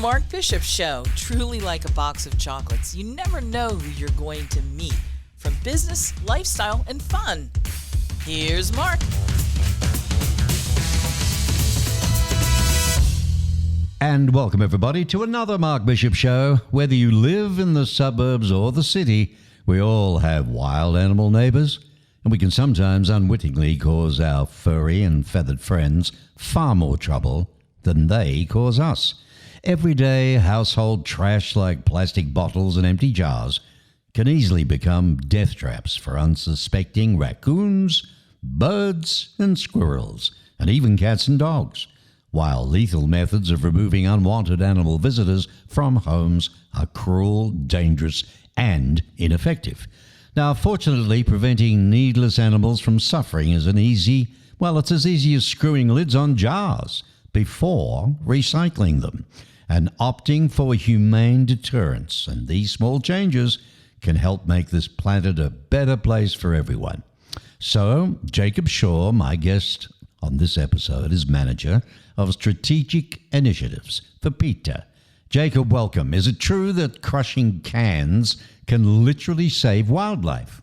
Mark Bishop Show. Truly like a box of chocolates. You never know who you're going to meet. From business, lifestyle, and fun. Here's Mark. And welcome everybody to another Mark Bishop Show. Whether you live in the suburbs or the city, we all have wild animal neighbors. And we can sometimes unwittingly cause our furry and feathered friends far more trouble than they cause us. Everyday household trash like plastic bottles and empty jars can easily become death traps for unsuspecting raccoons, birds, and squirrels, and even cats and dogs. While lethal methods of removing unwanted animal visitors from homes are cruel, dangerous, and ineffective. Now, fortunately, preventing needless animals from suffering is it's as easy as screwing lids on jars before recycling them and opting for humane deterrence. And these small changes can help make this planet a better place for everyone. So, Jakob Shaw, my guest on this episode, is manager of strategic initiatives for PETA. Jakob, welcome. Is it true that crushing cans can literally save wildlife?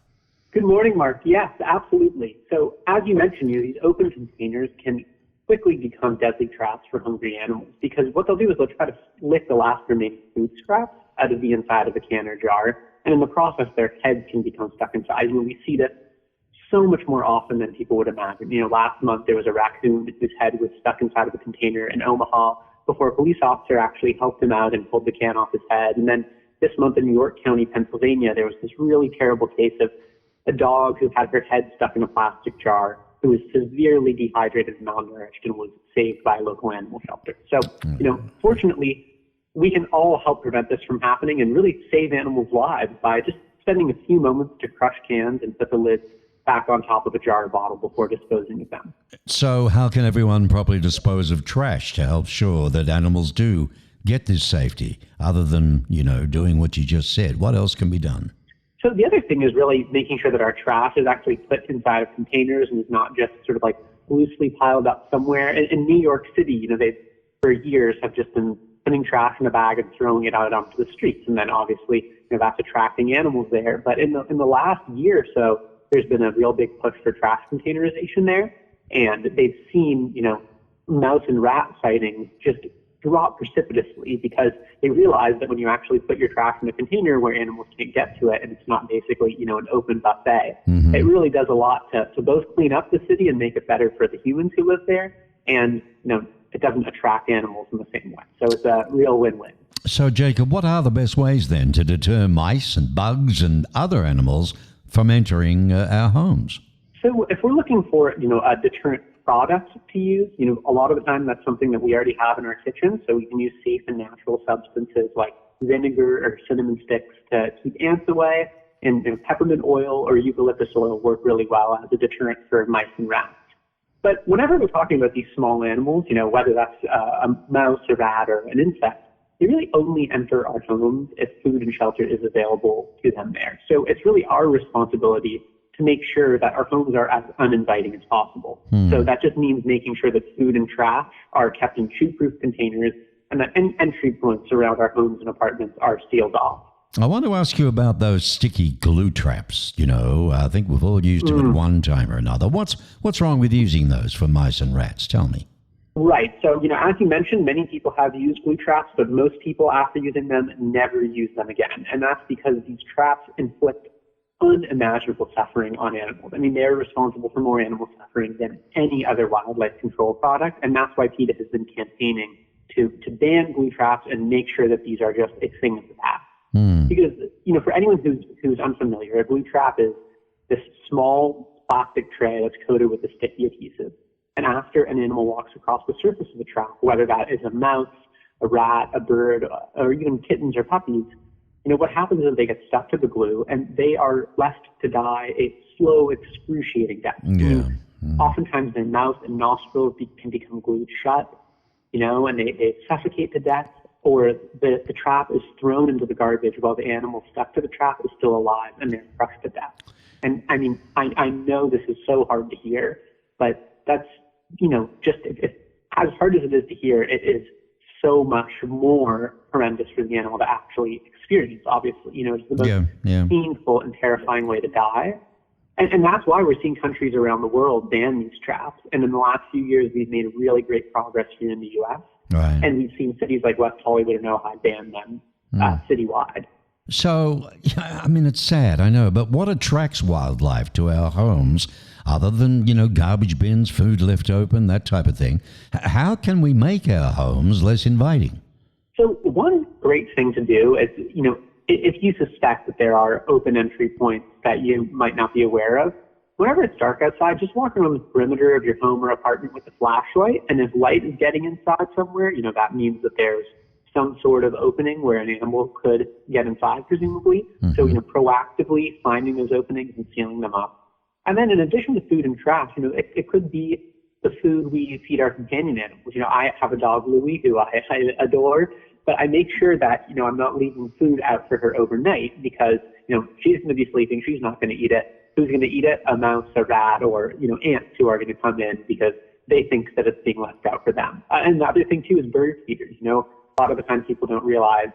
Good morning, Mark. Yes, absolutely. So as you mentioned, these open containers can quickly become deadly traps for hungry animals because what they'll do is they'll try to lick the last remaining food scraps out of the inside of a can or jar, and in the process, their heads can become stuck inside. And we see this so much more often than people would imagine. Last month there was a raccoon whose head was stuck inside of a container in Omaha before a police officer actually helped him out and pulled the can off his head. And then this month in New York County, Pennsylvania, there was this really terrible case of a dog who had her head stuck in a plastic jar, who was severely dehydrated and malnourished and was saved by a local animal shelter. So, fortunately, we can all help prevent this from happening and really save animals' lives by just spending a few moments to crush cans and put the lids back on top of a jar or bottle before disposing of them. So how can everyone properly dispose of trash to help sure that animals do get this safety, other than, doing what you just said? What else can be done? So the other thing is really making sure that our trash is actually put inside of containers and is not just sort of like loosely piled up somewhere. In New York City, they for years have just been putting trash in a bag and throwing it out onto the streets. And then obviously, that's attracting animals there. But in the last year or so, there's been a real big push for trash containerization there. And they've seen, mouse and rat sightings just drop precipitously because they realize that when you actually put your trash in a container where animals can't get to it and it's not basically, an open buffet, it really does a lot to both clean up the city and make it better for the humans who live there. And, it doesn't attract animals in the same way. So it's a real win-win. So, Jakob, what are the best ways then to deter mice and bugs and other animals from entering our homes? So if we're looking for, a deterrent product to use, a lot of the time that's something that we already have in our kitchen. So we can use safe and natural substances like vinegar or cinnamon sticks to keep ants away. And peppermint oil or eucalyptus oil work really well as a deterrent for mice and rats. But whenever we're talking about these small animals, whether that's a mouse, a rat, or an insect, they really only enter our homes if food and shelter is available to them there. So it's really our responsibility to make sure that our homes are as uninviting as possible. So that just means making sure that food and trash are kept in chew-proof containers and that any entry points around our homes and apartments are sealed off. I want to ask you about those sticky glue traps. I think we've all used them at one time or another. What's wrong with using those for mice and rats? Tell me. Right. So, as you mentioned, many people have used glue traps, but most people after using them never use them again. And that's because these traps inflict unimaginable suffering on animals. I mean, they're responsible for more animal suffering than any other wildlife control product. And that's why PETA has been campaigning to ban glue traps and make sure that these are just a thing of the past. Because, for anyone who's unfamiliar, a glue trap is this small plastic tray that's coated with a sticky adhesive. And after an animal walks across the surface of the trap, whether that is a mouse, a rat, a bird, or even kittens or puppies, what happens is they get stuck to the glue and they are left to die a slow, excruciating death. Oftentimes their mouth and nostrils can become glued shut, and they suffocate to death. Or the trap is thrown into the garbage while the animal stuck to the trap is still alive and they're crushed to death. And I mean, I know this is so hard to hear, but that's, just as hard as it is to hear, it is so much more horrendous for the animal to actually experience, obviously. It's the most painful and terrifying way to die. And that's why we're seeing countries around the world ban these traps. And in the last few years, we've made really great progress here in the U.S. Right. And we've seen cities like West Hollywood and Ojai ban them citywide. So, I mean, it's sad, I know, but what attracts wildlife to our homes other than, garbage bins, food left open, that type of thing? How can we make our homes less inviting? So one great thing to do is, if you suspect that there are open entry points that you might not be aware of, whenever it's dark outside, just walk around the perimeter of your home or apartment with a flashlight. And if light is getting inside somewhere, that means that there's some sort of opening where an animal could get inside, presumably. Mm-hmm. So, proactively finding those openings and sealing them up. And then in addition to food and trash, it could be the food we feed our companion animals. I have a dog, Louie, who I adore. But I make sure that, I'm not leaving food out for her overnight because, she's going to be sleeping. She's not going to eat it. Who's going to eat it? A mouse, a rat, or, ants who are going to come in because they think that it's being left out for them. And the other thing, too, is bird feeders. A lot of the time people don't realize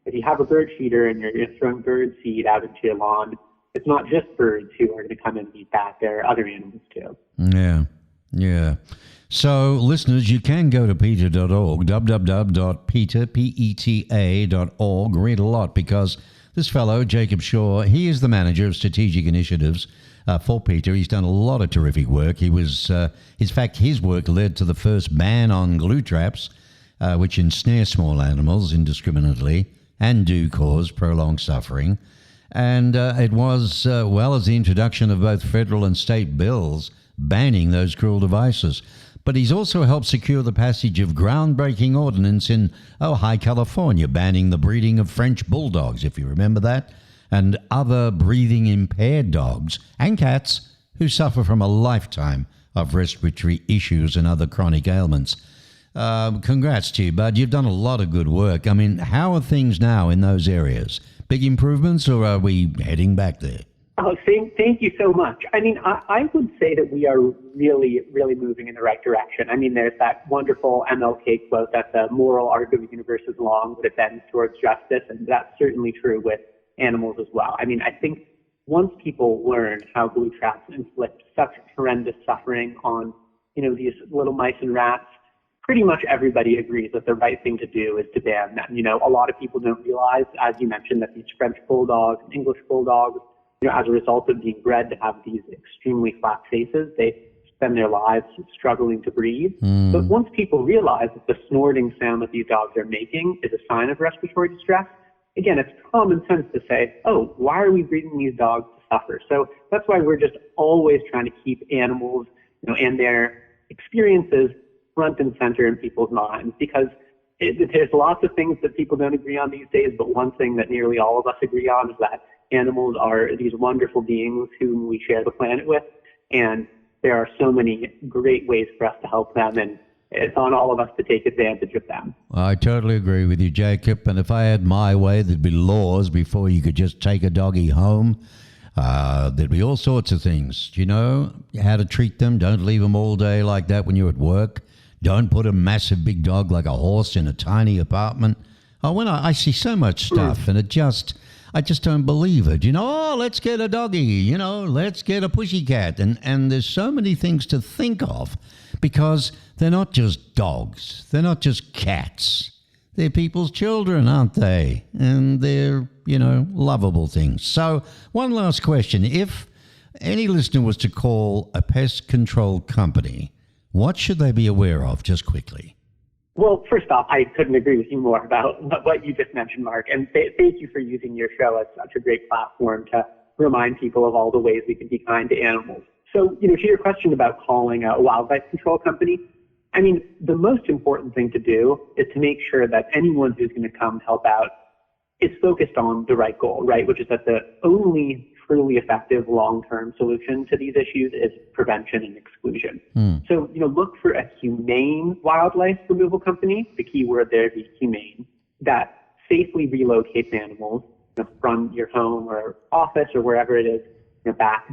if you have a bird feeder and you're throwing bird seed out into your lawn, it's not just birds who are going to come and eat that. There are other animals, too. Yeah. So, listeners, you can go to PETA.org, www.PETA.org, read a lot, because this fellow, Jakob Shaw, he is the manager of strategic initiatives for PETA. He's done a lot of terrific work. His work led to the first ban on glue traps, which ensnare small animals indiscriminately and do cause prolonged suffering. And it was, as the introduction of both federal and state bills banning those cruel devices. But he's also helped secure the passage of groundbreaking ordinance in Ojai, California, banning the breeding of French bulldogs, if you remember that, and other breathing impaired dogs and cats who suffer from a lifetime of respiratory issues and other chronic ailments. Congrats to you, bud. You've done a lot of good work. I mean, how are things now in those areas? Big improvements, or are we heading back there? Oh, thank you so much. I mean, I would say that we are really, really moving in the right direction. I mean, there's that wonderful MLK quote that the moral arc of the universe is long, but it bends towards justice, and that's certainly true with animals as well. I mean, I think once people learn how glue traps inflict such horrendous suffering on, these little mice and rats, pretty much everybody agrees that the right thing to do is to ban them. A lot of people don't realize, as you mentioned, that these French bulldogs and English bulldogs, as a result of being bred to have these extremely flat faces, they spend their lives struggling to breathe. But once people realize that the snorting sound that these dogs are making is a sign of respiratory distress, again, it's common sense to say, oh, why are we breeding these dogs to suffer? So that's why we're just always trying to keep animals, and their experiences front and center in people's minds, because there's lots of things that people don't agree on these days, but one thing that nearly all of us agree on is that animals are these wonderful beings whom we share the planet with, and there are so many great ways for us to help them, and it's on all of us to take advantage of them. I totally agree with you, Jacob, and if I had my way, there'd be laws before you could just take a doggy home. There'd be all sorts of things, how to treat them. Don't leave them all day like that when you're at work. Don't put a massive big dog like a horse in a tiny apartment. When I see so much stuff, and I just don't believe it. Let's get a doggy, let's get a pussycat. And there's so many things to think of, because they're not just dogs. They're not just cats. They're people's children, aren't they? And they're, lovable things. So one last question. If any listener was to call a pest control company, what should they be aware of, just quickly? Well, first off, I couldn't agree with you more about what you just mentioned, Mark. And thank you for using your show as such a great platform to remind people of all the ways we can be kind to animals. So, to your question about calling a wildlife control company, I mean, the most important thing to do is to make sure that anyone who's going to come help out is focused on the right goal, right? Which is that the only truly effective long-term solution to these issues is prevention and exclusion. So, look for a humane wildlife removal company, the key word there is humane, that safely relocates animals from your home or office or wherever it is, back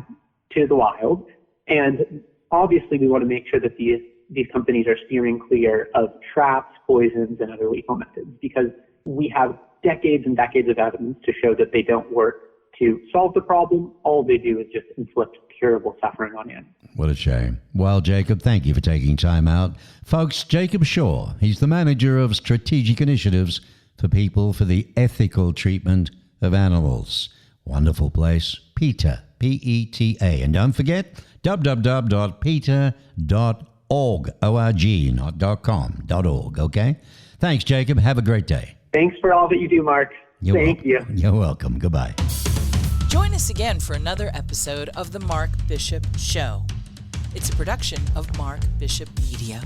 to the wild. And obviously we want to make sure that these these companies are steering clear of traps, poisons, and other lethal methods, because we have decades and decades of evidence to show that they don't work to solve the problem. All they do is just inflict terrible suffering on animals. What a shame. Well, Jacob, thank you for taking time out. Folks, Jakob Shaw, he's the manager of strategic initiatives for people for the ethical treatment of animals. Wonderful place, PETA, P-E-T-A. And don't forget, www.peta.org, O-R-G, not .com, .org, okay? Thanks, Jacob. Have a great day. Thanks for all that you do, Mark. Thank you. You're welcome. Goodbye. Join us again for another episode of The Mark Bishop Show. It's a production of Mark Bishop Media.